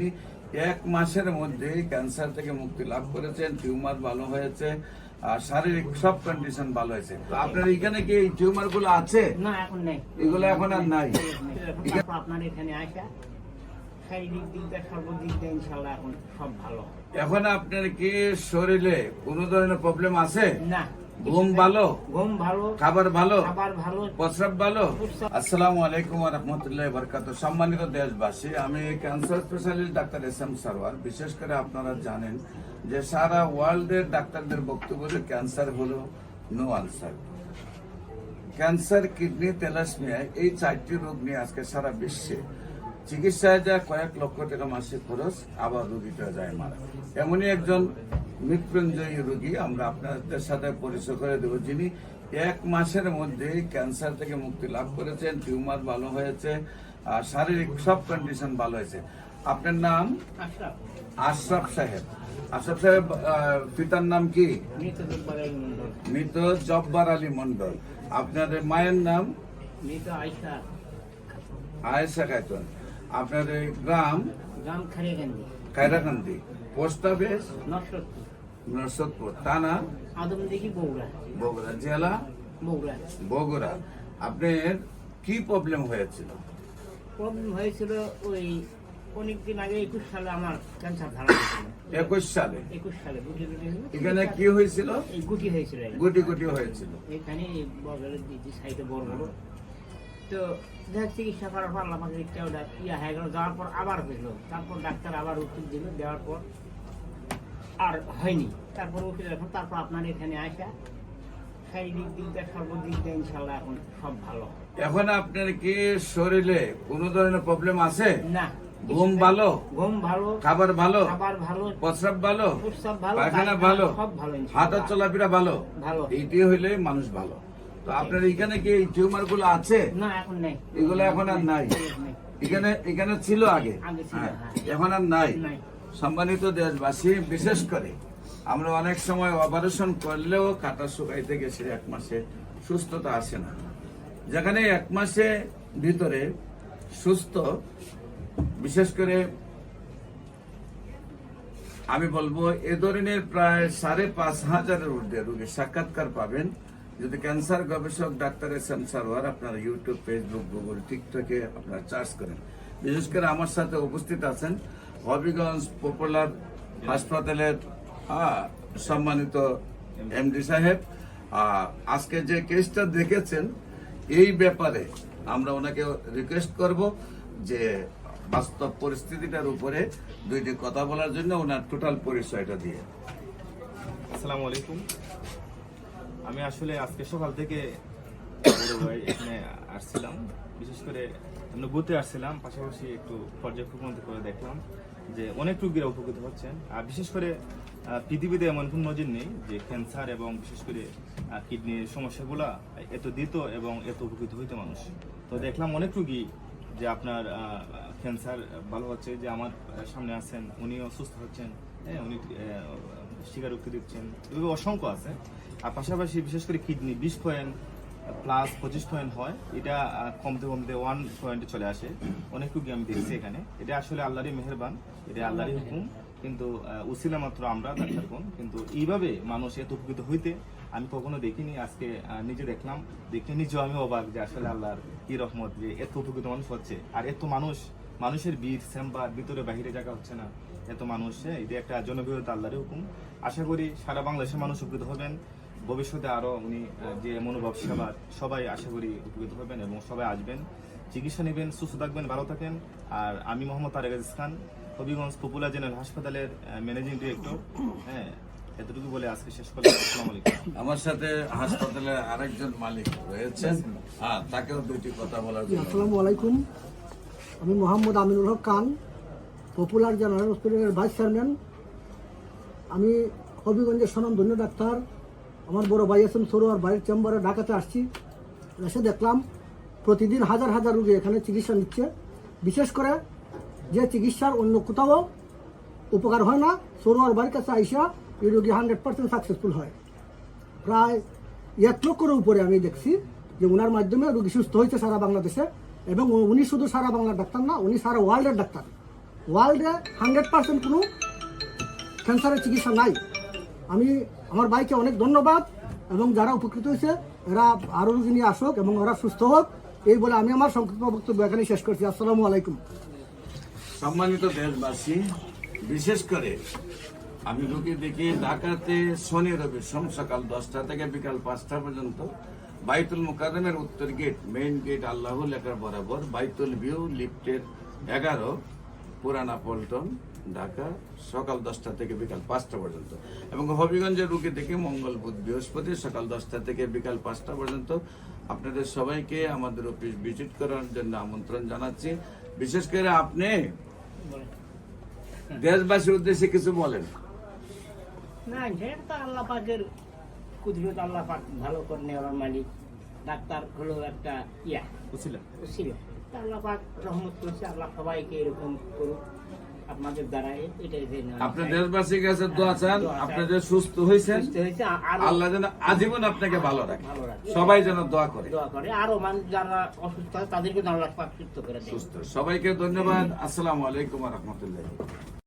যিনি 1 মাসের মধ্যে ক্যান্সার থেকে মুক্তি লাভ করেছেন, টিউমার ভালো হয়েছে, আর শারীরিক সব কন্ডিশন ভালো হয়েছে। আপনার এখানে কি এই টিউমার গুলো আছে? না, এখন নেই, এগুলো এখন আর নাই। তারপর আপনার এখানে আসা শারীরিক দিক দিয়ে সর্বদিক দিয়ে ইনশাল্লাহ এখন সব ভালো। এখন আপনার কি শরীরে কোনো ধরনের প্রবলেম আছে? না, ঘুম ভালো, খাবার ভালো, প্রস্রাব ভালো। আসসালামু আলাইকুম ওয়া রাহমাতুল্লাহি ওয়া বারাকাতুহু। সম্মানিত দেশবাসী, আমি cancer specialist doctor SM. Sarwar. বিশেষ করে আপনারা জানেন যে সারা ওয়ার্ল্ডের ডাক্তারদের বক্তব্য যে ক্যান্সার হলো no answer. Cancer, kidney, thalassaemia এই 4টি রোগ নিয়ে আজকে সারা বিশ্বে চিকিৎসায় যায় কয়েক লক্ষ টাকা মাসিক খরচ, আবার রোগীটা যায় মারা। এমনই একজন মৃত্যুঞ্জয়ী রোগী আমরা আপনাদের সাথে পরিচয় করে দেব, যিনি 1 মাসের মধ্যে ক্যান্সার থেকে মুক্তি লাভ করেছেন, টিউমার ভালো হয়েছে, আর শারীরিক সব কন্ডিশন ভালো হয়েছে। আপনার নাম? আশরাফ সাহেব। আশরাফ সাহেব, পিতার নাম কি? মৃত জব্বার আলী মন্ডল। আপনার মায়ের নাম? আয়েশা খাতুন। আপনার গ্রাম? খায়রাকান্দি। Post office? নরসদপুর। থানা? বগুড়া। জেলা? বগুড়া। আপনার কি প্রবলেম হয়েছিল? ওই অনেকদিন আগে 21 সালে আমার ক্যান্সার ধরা পড়েছিল। 21 সালে? এখানে কি হয়েছিল? গুটি হয়েছিল। গুটি হয়েছিল এখানে সাইডে বড় বড়। তো চিকিৎসা করার পর আমাকে হয়ে গেল, যাওয়ার পর আবার হইল। তারপর ডাক্তার আবার ওষুধ দিল, দেওয়ার পর আর হয়নি। তারপর ওষুধ এখন তারপর আপনার এখানে আসা শারীরিক দিক দিয়ে সর্বদিক দিয়ে ইনশাল্লাহ এখন সব ভালো। এখন আপনার কি শরীরে কোনো ধরনের প্রবলেম আছে? না। ঘুম ভালো, খাবার ভালো, প্রস্রাব ভালো, পায়খানা ভালো, সব ভালো, হাঁটা চলাফেরা ভালো, এইটি হইলে মানুষ ভালো। তো আপনার এখানে কি এই টিউমার গুলো আছে? না, এখন নেই, এগুলো এখন আর নাই। এখানে ছিল আগে, এখন আর নাই। সম্মানিত দেশবাসী, বিশেষ করে আমরা অনেক সময় অপারেশন করলেও কাটা শুকাইতে গেছে 1 মাসে সুস্থতা আসে না। যেখানে 1 মাসে ভিতরে সুস্থ, বিশেষ করে আমি বলবো এ ধরনের প্রায় 5,500-এর ঊর্ধ্বে রোগী সাক্ষাৎকার পাবেন যদি ক্যান্সার গবেষক ডাক্তার এস.এম. সারওয়ার আপনারা ইউটিউব, ফেসবুক, গুগল, টিকটকে আপনারা সার্চ করেন। বিশেষ করে আমার সাথে উপস্থিত আছেন হবিগঞ্জ পপুলার হাসপাতালের সম্মানিত এমডি সাহেব। আজকে যে কেসটা দেখেছেন এই ব্যাপারে আমরা ওনাকে রিকোয়েস্ট করব যে বাস্তব পরিস্থিতিটার উপরে 2টি কথা বলার জন্য ওনার টোটাল পরিচয়টা দিয়ে। আসসালামু আলাইকুম। আমি আসলে আজকে সকাল থেকে এখানে আসছিলাম, বিশেষ করে আমরা বুথে আসছিলাম, পাশাপাশি একটু পর্যবেক্ষণ করে দেখলাম যে অনেক রোগীরা উপকৃত হচ্ছেন। আর বিশেষ করে পৃথিবীতে এমন কোন নজির নেই যে ক্যান্সার এবং বিশেষ করে কিডনির সমস্যাগুলা এত দিত এবং এত উপকৃত হইতো মানুষ। তো দেখলাম অনেক রোগী যে আপনার ক্যান্সার ভালো হচ্ছে, যে আমার সামনে আছেন উনিও সুস্থ হচ্ছেন, উনি স্বীকারোক্তি দিচ্ছেন, এভাবে অসংখ্য আছে। আর পাশাপাশি বিশেষ করে কিডনি 20 পয়েন্ট প্লাস 25 পয়েন্ট হয়, এটা কমতে 1 পয়েন্টে চলে আসে। অনেক রোগী আমি দেখছি এখানে। এটা আসলে আল্লাহরই মেহেরবান, এটা আল্লাহরই হুকুম, কিন্তু উসিলা মাত্র আমরা ডাক্তার কোন। কিন্তু এইভাবে মানুষ এত উপকৃত হইতে আমি কখনো দেখিনি। আজকে নিজে দেখলাম, দেখে নিজেও আমি অবাক যে আসলে আল্লাহর কি রহমত যে এত উপকৃত মানুষ হচ্ছে। আর এত মানুষের ভিড়, চেম্বার, ভিতরে বাহিরে জায়গা হচ্ছে না, এত মানুষ। এটা একটা জনবিরোধী আল্লাহরই হুকুম। আশা করি সারা বাংলাদেশের মানুষ উপকৃত হবেন। ভবিষ্যতে আরো উনি যে মনোভাব সেবার সবাই আশা করি উপকৃত হবেন এবং সবাই আসবেন, চিকিৎসা নেবেন, সুস্থ থাকবেন, ভালো থাকেন। আর আমি মোহাম্মদ তারেক আজিজ খান, হবিগঞ্জ পপুলার জেনারেল হাসপাতালের ম্যানেজিং ডিরেক্টর। এতটুকু বলে আজকে শেষ করলাম। আসসালামু আলাইকুম। আমার সাথে হাসপাতালের আরেকজন মালিক রয়েছেন, তাকেও 2টি কথা বলার জন্য। আসসালামু আলাইকুম। আমি মোহাম্মদ আমিনুল হক খান, পপুলার জেনারেল হসপিটালের ভাইস চেয়ারম্যান। আমি হবিগঞ্জের স্বনামধন্য ডাক্তার। আমার বড় ভাই এস.এম. সারওয়ার ভাইয়ের চেম্বারে ঢাকাতে আসছি। এসে দেখলাম প্রতিদিন হাজার হাজার রোগী এখানে চিকিৎসা নিচ্ছে। বিশেষ করে যে চিকিৎসার অন্য কোথাও উপকার হয় না, সারওয়ার ভাইয়ের কাছে আইসা এই রোগী 100% সাকসেসফুল হয়। প্রায় 1 লক্ষের উপরে আমি দেখছি যে ওনার মাধ্যমে রোগী সুস্থ হয়েছে সারা বাংলাদেশে। এবং উনি শুধু সারা বাংলার ডাক্তার না, উনি সারা ওয়ার্ল্ডের ডাক্তার। ওয়ার্ল্ডে 100% কোনো ক্যান্সারের চিকিৎসা নাই। আমি আমার ভাইকে অনেক ধন্যবাদ, এবং যারা উপকৃত হয়েছে এরা আরও রোগী নিয়ে আসুক এবং ওরা সুস্থ হোক, এই বলে আমি আমার সংক্ষিপ্ত বক্তব্য এখানে শেষ করছি। আসসালামু আলাইকুম। সম্মানিত দেশবাসী, বিশেষ করে আমি রোগী দেখি ঢাকাতে শনি রবি সোম সকাল 10টা থেকে বিকাল 5টা পর্যন্ত বাইতুল মুকাররমের উত্তর গেট, মেইন গেট আল্লাহ লেখার বরাবর, বাইতুল ভিউ লিফটের 11, পুরানা পল্টন, ঢাকা, সকাল 10টা থেকে বিকাল 5টা পর্যন্ত। এবং হবিগঞ্জের রোগী দেখি মঙ্গল বুধ বৃহস্পতি সকাল 10টা থেকে বিকাল 5টা পর্যন্ত। আপনাদের সবাইকে আমাদের অফিস ভিজিট করার জন্য আমন্ত্রণ জানাচ্ছি। বিশেষ করে আপনি দেশবাসীর উদ্দেশ্যে কিছু বলেন। না, সেটা তো আল্লাহ পাকের কুদরত, আল্লাহ পাক ভালো করে নেওয়ার মালিক। ডাক্তার হলো একটা বুঝছিলেন? ছিল, তা আল্লাহ পাক রহমত করছে। আল্লাহ সবাইকে এরকম করুক আপনাদের দ্বারা। এটাই যে না, আপনি দেশবাসীর কাছে দোয়া চান, আপনি যে সুস্থ হয়েছেন, সুস্থ হয়েছে, আরো আল্লাহ যেন আজীবন আপনাকে ভালো রাখে। ভালো রাখে। সবাই যেন দোয়া করে। দোয়া করে আরো মানুষ যারা অসুস্থ হয় তাদেরকে আল্লাহ পাক সুস্থ করে দেয়। সুস্থ। সবাইকে ধন্যবাদ। আসসালামু আলাইকুম ওয়া রাহমাতুল্লাহ।